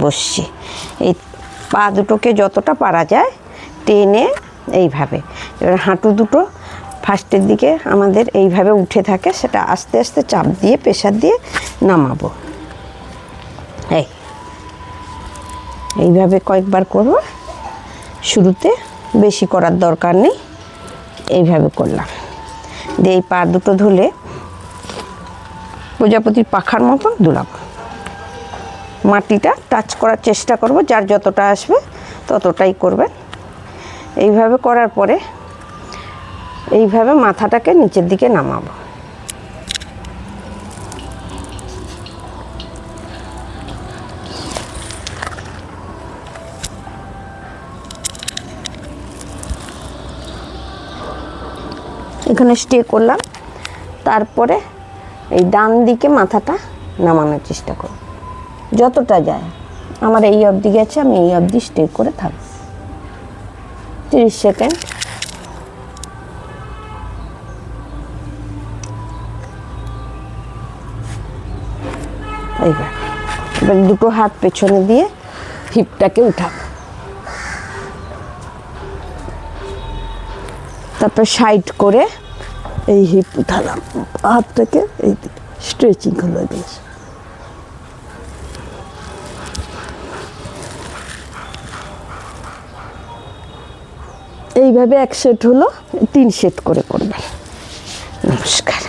বসছি। এই পা দুটোকে যতটা পারা যায় টেনে এইভাবে, এবার হাঁটু দুটো ফার্স্টের দিকে আমাদের এইভাবে উঠে থাকে, সেটা আস্তে আস্তে চাপ দিয়ে প্রেসার দিয়ে নামাবো। এইভাবে কয়েকবার করব, শুরুতে বেশি করার দরকার নেই, এইভাবে করলাম। দিয়ে এই পা দুটো ধুলে প্রজাপতির পাখার মতন দুলাবো। মাটিটা টাচ করার চেষ্টা করব, যার যতটা আসবে ততটাই করবেন। এইভাবে করার পরে এইভাবে মাথাটাকে নিচের দিকে নামাবো। এখানে স্টে করলাম, তারপরে এই ডান দিকে মাথাটা নামানোর চেষ্টা করব যতটা যায়। আমার এই অবধি গেছে, আমি এই অবধি স্টে করে থাকব 30 সেকেন্ড। এবার দুটো হাত পেছনে দিয়ে হিপটাকে উঠাবো, তারপর সাইড করে এই হিপ উঠালাম, হাতটাকে এই স্ট্রেচিং হলো বেশ। এইভাবে 1 সেট হলো, 3 সেট করে করবেন। নমস্কার।